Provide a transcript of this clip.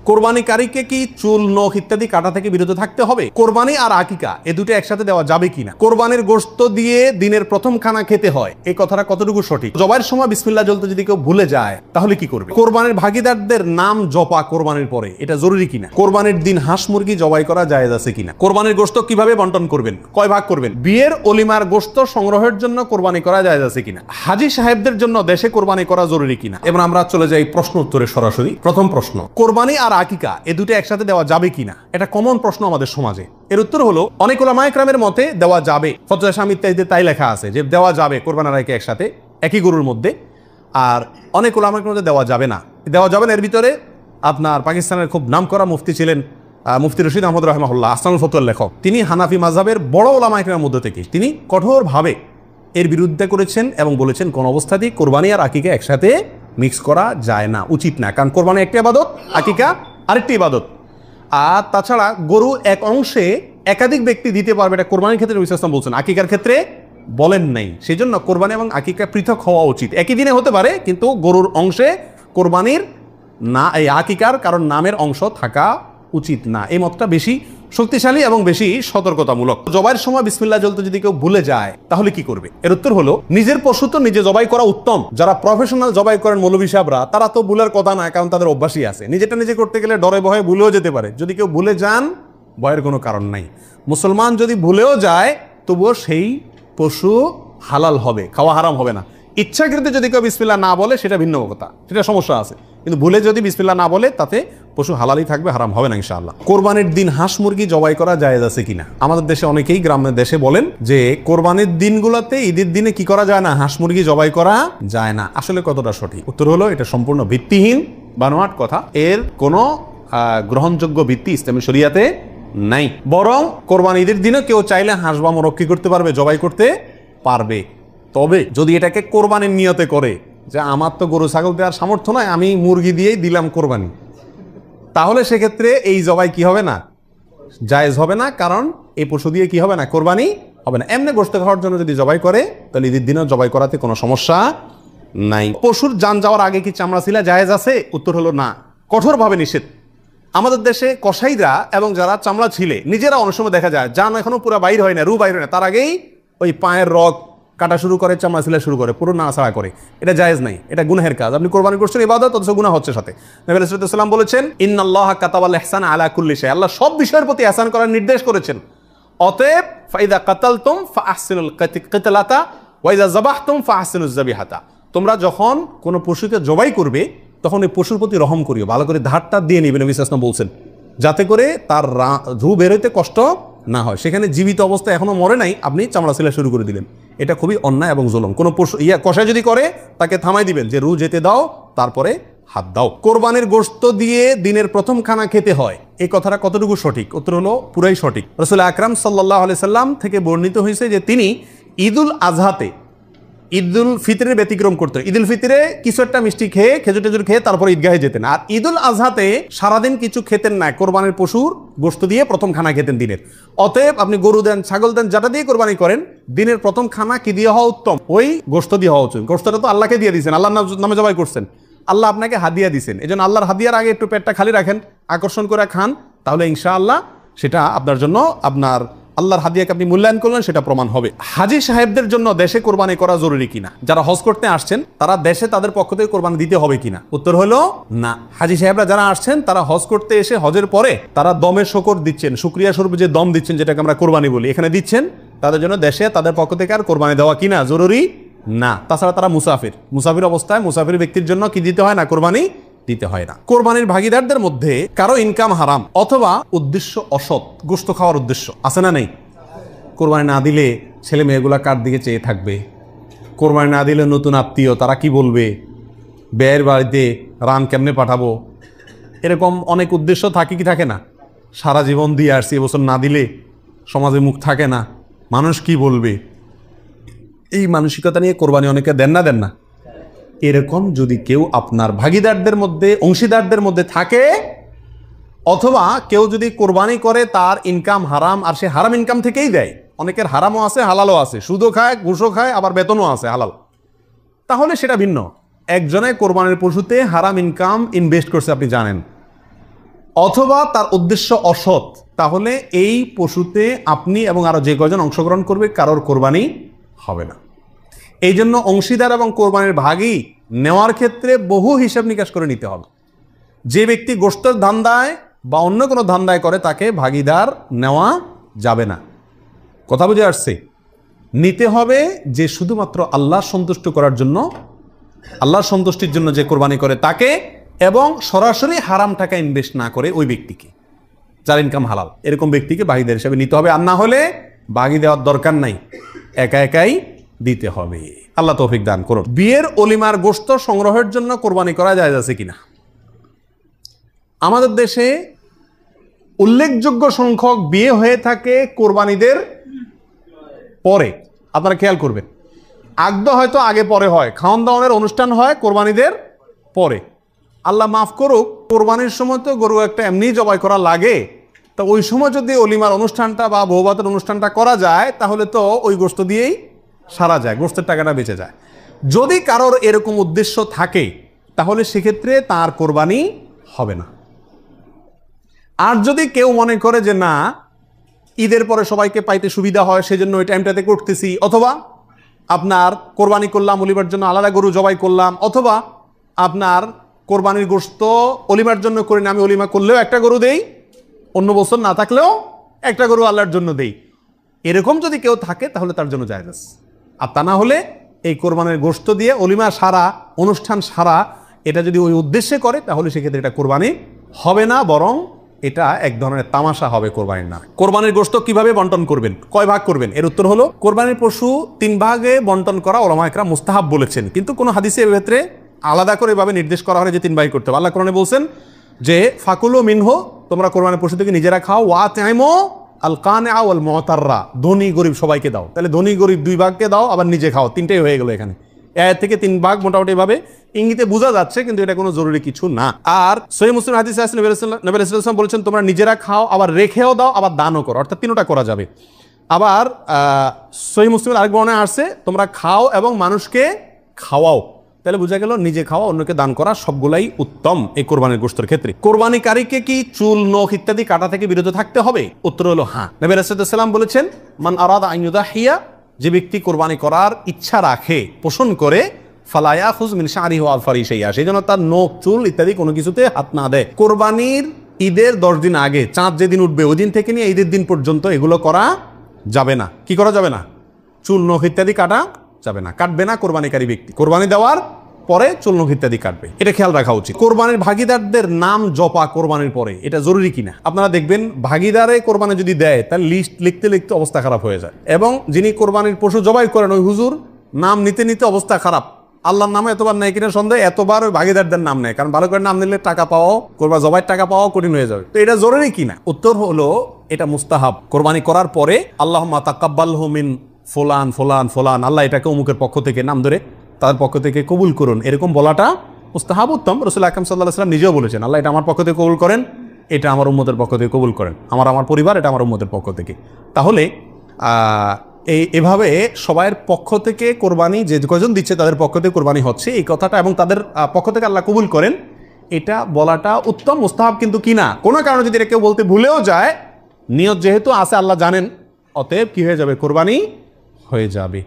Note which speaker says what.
Speaker 1: কোরবানিকারীকে কি চুল, নখ ইত্যাদি কাটা থেকে বিরত থাকতে হবে? কোরবানি আর আকিকা এ দুটো একসাথে দেওয়া যাবে কিনা? কোরবানির গোশত দিয়ে দিনের প্রথম খানা খেতে হয়, এই কথাটা কতটুকু সঠিক? জবাইয়ের সময় বিসমিল্লাহ বলতে যদি কেউ ভুলে যায় তাহলে কি করবে? কোরবানির ভাগীদারদের নাম জপা কোরবানির পরে এটা জরুরি কিনা? কোরবানির দিন হাঁস মুরগি জবাই করা জায়েজ আছে কিনা? কোরবানির গোশত কিভাবে বন্টন করবেন, কয় ভাগ করবেন? বিয়ের অলিমার গোশত সংগ্রহের জন্য কোরবানি করা জায়েজ আছে কিনা? হাজী সাহেবদের জন্য দেশে কোরবানি করা জরুরি কিনা? এবার আমরা চলে যাই প্রশ্ন উত্তরে সরাসরি। প্রথম প্রশ্ন, কোরবানি আর আকিকা এ দুটো একসাথে দেওয়া যাবে কিনা? এটা কমন প্রশ্ন আমাদের সমাজে। এর উত্তর হলো অনেক উলামা ইকরামের মতে দেওয়া যাবে। ফতোয়া শামী ইত্যাদিতে তাই লেখা আছে যে দেওয়া যাবে কোরবানি আর আকিকা একসাথে একই গরুর মধ্যে। আর অনেক উলামা ইকরামের মধ্যে দেওয়া যাবে না। দেওয়া যাবে না এর ভিতরে আপনার পাকিস্তানের খুব নামকরা মুফতি ছিলেন মুফতি রশিদ আহমদ রাহিমাহুল্লাহ, আহসানুল ফতোয়ার লেখক। তিনি হানাফি মাযহাবের বড় উলামা ইকরামের মধ্যে থেকে তিনি কঠোরভাবে এর বিরুদ্ধে করেছেন এবং বলেছেন কোন অবস্থাতেই কোরবানি আর আকিকা একসাথে মিক্স করা যায় না, উচিত না। কারণ কোরবানি একটি ইবাদত, আকিকা আরেকটি ইবাদত। আর তাছাড়া গরু এক অংশে একাধিক ব্যক্তি দিতে পারবে, এটা কোরবানির ক্ষেত্রে নবী সাল্লাল্লাহু আলাইহি ওয়াসাল্লাম বলছেন, আকিকার ক্ষেত্রে বলেন নাই। সেই জন্য কোরবানি এবং আকিকা পৃথক হওয়া উচিত। একই দিনে হতে পারে কিন্তু গরুর অংশে কোরবানির না, এই আকিকার কারণ নামের অংশ থাকা উচিত না। এই মতটা বেশি শক্তিশালী এবং বেশি সতর্কতামূলক। জবাইয়ের সময় বিসমিল্লাহ বলতে যদি কেউ ভুলে যায় তাহলে কি করবে? এর উত্তর হলো নিজের পশু তো নিজে জবাই করা উত্তম। যারা প্রফেশনাল জবাই করেন মৌলভী সাহেবরা, তারা তো ভুলের কথা না, কারণ তাদের অভ্যাসই আছে। নিজেটা নিজে করতে গেলে ডরে ভয়ে ভুলেও যেতে পারে। যদি কেউ ভুলে যান, ভয়ের কোনো কারণ নাই। মুসলমান যদি ভুলেও যায় তবুও সেই পশু হালাল হবে, খাওয়া হারাম হবে না। ইচ্ছাকৃত যদি কেউ বিসমিল্লাহ না বলে সেটা ভিন্ন কথা, সেটা সমস্যা আছে। কিন্তু ভুলে যদি বিসমিল্লাহ না বলে তাতে পশু হালালই থাকবে, হারাম হবে না ইনশাআল্লাহ। কোরবানির দিন হাঁস মুরগি জবাই করা জায়েজ আছে কিনা? আমাদের দেশে অনেকেই গ্রামের দেশে বলেন যে কোরবানির দিনগুলোতে, ঈদের দিনে কি করা যায় না, হাঁস মুরগি জবাই করা যায় না। আসলে কতটা সঠিক? উত্তর হলো এটা সম্পূর্ণ ভিত্তিহীন, বানোয়াট কথা। এর কোনো গ্রহণযোগ্য ভিত্তি ইসলামী শরিয়াতে নাই। বরং কোরবানি ঈদের দিনে কেউ চাইলে হাঁস বা মোরগ কি করতে পারবে, জবাই করতে পারবে। তবে যদি এটাকে কোরবানির নিয়তে করে যে আমার তো গরু ছাগল দেওয়ার সামর্থ্য নয়, আমি মুরগি দিয়েই দিলাম কোরবানি, তাহলে সেক্ষেত্রে এই জবাই কি হবে না, জায়েজ হবে না। কারণ এই পশু দিয়ে কি হবে না, কোরবানি হবে না। এমনি গোশত খাওয়ার জন্য যদি জবাই করে তাহলে ঈদের দিনেও জবাই করাতে কোনো সমস্যা নাই। পশুর জান যাওয়ার আগে কি চামড়া ছিলা জায়েজ আছে? উত্তর হলো না, কঠোরভাবে নিষেধ। আমাদের দেশে কসাইরা এবং যারা চামড়া ছিলে নিজেরা অনেক সময় দেখা যায় জান এখনো পুরো বাইর হয় না, রু বাইর হয় না, তার আগেই ওই পায়ের রগ কাটা শুরু করে, চামড়া ছিলা শুরু করে, পুরো নাড়াচাড়া করে। এটা জায়েজ নাই, এটা গুনাহের কাজ। আপনি কোরবানি করছেন ইবাদত, অথচ গুনাহ হচ্ছে সাথে। নবী আলাইহিস সালাম বলেছেন ইন্নাল্লাহা কাতাবাল ইহসান আলা কুল্লি শাই, আল্লাহ সব বিষয়ের প্রতি ইহসান করার নির্দেশ করেছেন। অতএব ফাইদা কাতালতুম ফাআহসিনুল কিতলাতা ওয়া ইযা যাবাহতুম ফাআহসিনুজ যাবিহাতা, তোমরা যখন কোনো পশুকে জবাই করবে তখন এই পশুর প্রতি রহম করিও, ভালো করে ধারটা দিয়ে নিবে। নবী সাল্লাল্লাহু আলাইহি ওয়াসাল্লাম বলছেন যাতে করে তার রূহ বের হইতে কষ্ট না হয়। সেখানে জীবিত অবস্থায় এখনো মরে নাই, আপনি চামড়া ছিলা শুরু করে দিলেন, এটা খুবই অন্যায় এবং জুলুম। কোনো পশু কষায় যদি করে তাকে থামাই দিবেন যে রু যেতে দাও, তারপরে হাত দাও। কোরবানির গোশত দিয়ে দিনের প্রথম খানা খেতে হয়, এই কথাটা কতটুকু সঠিক? উত্তর হলো পুরাই সঠিক। রাসূল আকরাম সাল্লাল্লাহু আলাইহি সাল্লাম থেকে বর্ণিত হয়েছে যে তিনি ঈদুল আজহাতে, ঈদুল ফিতরের ব্যতিক্রম করতেন। ঈদুল ফিতরে কিছু একটা মিষ্টি খেয়ে, খেজুর টেজুর খেয়ে তারপর ঈদগাহে যেতেন। আর ঈদুল আজহাতে সারাদিন কিছু খেতেন না, কোরবানির পশুর গোশত দিয়ে প্রথম খানা খেতেন দিনের। অতএব আপনি গরু দেন, ছাগল দেন, যেটা দিয়ে কোরবানি করেন, দিনের প্রথম খানা কি দিয়ে হওয়া উত্তম? ওই গোশত দিয়ে হওয়া উচিত। গোশতটা তো আল্লাহকে দিয়ে দিয়েছেন, আল্লাহর নামে জবাই করছেন, আল্লাহ আপনাকে হাদিয়া দিয়েছেন। এই জন্য আল্লাহর হাদিয়ার আগে একটু পেটটা খালি রাখেন, আকর্ষণ করে খান, তাহলে ইনশাআল্লাহ সেটা আপনার জন্য, আপনার আল্লাহর হাদিয়াকে আপনি মূল্যায়ন করলেন, সেটা প্রমাণ হবে। হাজী সাহেবদের জন্য দেশে কোরবানি করা জরুরি কিনা? যারা হজ করতে আসছেন তারা দেশে তাদের পক্ষ থেকে কোরবানি দিতে হবে কিনা? উত্তর হলো না। হাজী সাহেবরা যারা আসছেন তারা হজ করতে এসে হজের পরে তারা দমে শকর দিচ্ছেন, শুকরিয়া স্বরূপ যে দম দিচ্ছেন, যেটাকে আমরা কোরবানি বলি, এখানে দিচ্ছেন, তাদের জন্য দেশে তাদের পক্ষ থেকে আর কোরবানি দেওয়া কিনা জরুরি না। তাছাড়া তারা মুসাফির অবস্থায় মুসাফির ব্যক্তির জন্য কি দিতে হয় না, কোরবানি দিতে হয় না। কোরবানির ভাগীদারদের মধ্যে কারো ইনকাম হারাম অথবা উদ্দেশ্য অসৎ, গোশত খাওয়ার উদ্দেশ্য আছে না নেই? কোরবানি না দিলে ছেলে মেয়েগুলা কার দিকে চেয়ে থাকবে? কোরবানি না দিলে নতুন আত্মীয় তারা কি বলবে? ব্যয়ের বাড়িতে রান কেমনে পাঠাবো? এরকম অনেক উদ্দেশ্য থাকে কি থাকে না? সারা জীবন দিয়ে আসছি, এবছর না দিলে সমাজে মুখ থাকে না, মানুষ কি বলবে, এই মানসিকতা নিয়ে কোরবানি অনেকে দেন না। এরকম যদি কেউ আপনার ভাগীদারদের মধ্যে, অংশীদারদের মধ্যে থাকে, অথবা কেউ যদি কোরবানি করে তার ইনকাম হারাম আর সে হারাম ইনকাম থেকেই দেয়, অনেকের হারামও আছে হালালও আছে, সুদও খায়, ঘুষও খায়, আবার বেতনও আছে হালাল, তাহলে সেটা ভিন্ন। একজনে কোরবানির পশুতে হারাম ইনকাম ইনভেস্ট করছে, আপনি জানেন, অথবা তার উদ্দেশ্য অসৎ, তাহলে এই পশুতে আপনি এবং আরো যে কয়জন অংশগ্রহণ করবে কারোর কোরবানি হবে না। এই জন্য অংশীদার এবং কোরবানির ভাগই নেওয়ার ক্ষেত্রে বহু হিসাব নিকাশ করে নিতে হবে। যে ব্যক্তি গোশতের ধান্দায় বা অন্য কোনো ধান্দায় করে তাকে ভাগিদার নেওয়া যাবে না। কথা বুঝে আসছে? নিতে হবে যে শুধুমাত্র আল্লাহ সন্তুষ্ট করার জন্য, আল্লাহর সন্তুষ্টির জন্য যে কোরবানি করে তাকে, এবং সরাসরি হারাম টাকা ইনভেস্ট না করে ওই ব্যক্তিকে, যার ইনকাম হালাল, এরকম ব্যক্তিকে ভাগিদার হিসেবে নিতে হবে। আর না হলে ভাগি দেওয়ার দরকার নাই, একা একাই দিতে হবে। আল্লাহ তৌফিক দান করুন। বিয়ের অলিমার গোশত সংগ্রহের জন্য কোরবানি করা যায় আছে কিনা? আমাদের দেশে উল্লেখযোগ্য সংখ্যক বিয়ে হয়ে থাকে কোরবানিদের পরে। আপনারা খেয়াল করবেন, আগদ হয়তো আগে পরে হয়, খাওয়ান দাওয়ানের অনুষ্ঠান হয় কোরবানিদের পরে। আল্লাহ মাফ করুক, কোরবানির সময় তো গরু একটা এমনি জবাই করা লাগে, তো ওই সময় যদি অলিমার অনুষ্ঠানটা বা বৌভাতের অনুষ্ঠানটা করা যায় তাহলে তো ওই গোশত দিয়েই সারা যায়, গোশতের টাকাটা বেঁচে যায়। যদি কারোর এরকম উদ্দেশ্য থাকে তাহলে সেক্ষেত্রে তার কোরবানি হবে না। আর যদি কেউ মনে করে যে না, ঈদের পরে সবাইকে পাইতে সুবিধা হয় সেজন্য ওই টাইমটাতে করতেছি, অথবা আপনার কোরবানি করলাম অলিমার জন্য আলাদা গরু জবাই করলাম, অথবা আপনার কোরবানির গোশত অলিমার জন্য করি না, আমি অলিমা করলেও একটা গরু দেই, অন্য বছর না থাকলেও একটা গরু আল্লাহর জন্য দেই, এরকম যদি কেউ থাকে তাহলে তার জন্য জায়েজ। আর তা না হলে এই কোরবানির গোশত দিয়ে অলিমা সারা, অনুষ্ঠান সারা, এটা যদি ওই উদ্দেশ্যে করে তাহলে সেক্ষেত্রে এটা কোরবানি হবে না, বরং এটা এক ধরনের তামাশা হবে কোরবানির না। কোরবানির গোশত কিভাবে বন্টন করবেন, কয় ভাগ করবেন? এর উত্তর হলো, কোরবানির পশু 3 ভাগে বন্টন করা ওলামা ইকরাম মুস্তাহাব বলেছেন, কিন্তু কোনো হাদিসে এর ক্ষেত্রে আলাদা করে এভাবে নির্দেশ করা হয় যে 3 ভাগ করতে হবে। আল্লাহ কোরআনে বলছেন যে ফাকুলু মিনহু, তোমরা কোরবানির পশু থেকে নিজেরা খাও, ওয়া তাইমু আল কানিআ ওয়াল মুতাররা, ধনী গরিব সবাইকে দাও। তাহলে ধনী গরিব 2 ভাগকে দাও, আবার নিজে খাও, 3টাই হয়ে গেল এখানে। এর থেকে 3 ভাগ মোটামুটি ভাবে ইঙ্গিতে বোঝা যাচ্ছে, কিন্তু এটা কোনো জরুরি কিছু না। আর সহিহ মুসলিম হাদিসে আছে নবী রাসূলুল্লাহ সাল্লাল্লাহু আলাইহি ওয়াসাল্লাম বলেছেন তোমরা নিজেরা খাও, আবার রেখেও দাও, আবার দানও করো, অর্থাৎ 3টা করা যাবে। আবার সহিহ মুসলিমের আরেক বর্ণনায় আসছে তোমরা খাও এবং মানুষকে খাওয়াও। তাহলে বোঝা গেল নিজে খাওয়া, অন্যকে দান করা সবগুলাই উত্তম এই কোরবানির গোশতের ক্ষেত্রে। কোরবানিকারীকে কি চুল, নখ ইত্যাদি কাটা থেকে বিরত থাকতে হবে? উত্তর হলো হ্যাঁ। নবী রাসূলুল্লাহ সাল্লাল্লাহু আলাইহি ওয়াসাল্লাম বলেছেন মান আরাদা আন ইউদাহিয়া, যে ব্যক্তি কোরবানি করার ইচ্ছা রাখে, পোষণ করে, ফালা ইয়াখুয মিন শা'রিহি ওয়া আযফারিহি শাইআ, সেই জন্য তার নখ, চুল ইত্যাদি কোনো কিছুতে হাত না দেয়। কোরবানির ঈদের 10 দিন আগে, চাঁদ যেদিন উঠবে ওই দিন থেকে নিয়ে ঈদের দিন পর্যন্ত এগুলো করা যাবে না। কি করা যাবে না? চুল, নখ ইত্যাদি কাটা যাবে না, কাটবে না কোরবানিকারী ব্যক্তি। কোরবানি দেওয়ার পরে চুল, নখ ইত্যাদি কাটবে, এটা খেয়াল রাখা উচিত। কোরবানির ভাগিদারদের নাম জপা কোরবানির পরে এটা জরুরি কিনা? আপনারা দেখবেন ভাগিদারে কোরবানি যদি দেয় তার লিস্ট লিখতে লিখতে অবস্থা খারাপ হয়ে যায়, এবং যিনি কোরবানির পশু জবাই করেন ওই হুজুর নাম নিতে নিতে অবস্থা খারাপ। আল্লাহর নামে এতবার নেয় কিনা সন্দেহ, এতবার ওই ভাগিদারদের নাম নেয়, কারণ ভালো করে নাম নিলে টাকা পাওয়াও, কোরবান জবাইয়ের টাকা পাওয়াও কঠিন হয়ে যাবে। তো এটা জরুরি কিনা? উত্তর হলো এটা মুস্তাহাব। কোরবানি করার পরে আল্লাহুম্মা তাকাব্বালহু মিন ফুলান ফুলান ফুলান, আল্লাহ এটাকে অমুকের পক্ষ থেকে নাম ধরে তাদের পক্ষ থেকে কবুল করুন, এরকম বলাটা মুস্তাহাব, উত্তম। রাসূল আকরাম সাল্লাল্লাহু আলাইহি ওয়াসাল্লাম নিজেও বলেছেন আল্লাহ এটা আমার পক্ষ থেকে কবুল করেন, এটা আমার উম্মতের পক্ষ থেকে কবুল করেন, আমার পরিবার, এটা আমার উম্মতের পক্ষ থেকে। তাহলে এভাবে সবাইয়ের পক্ষ থেকে কোরবানি, যে কজন দিচ্ছে তাদের পক্ষ থেকে কোরবানি হচ্ছে এই কথাটা, এবং তাদের পক্ষ থেকে আল্লাহ কবুল করেন, এটা বলাটা উত্তম, মুস্তাহাব। কিন্তু কিনা কোনো কারণে যদি এটা কেউ বলতে ভুলেও যায়, নিয়ত যেহেতু আছে আল্লাহ জানেন, অতএব কি হয়ে যাবে? কোরবানি হয়ে যাবে।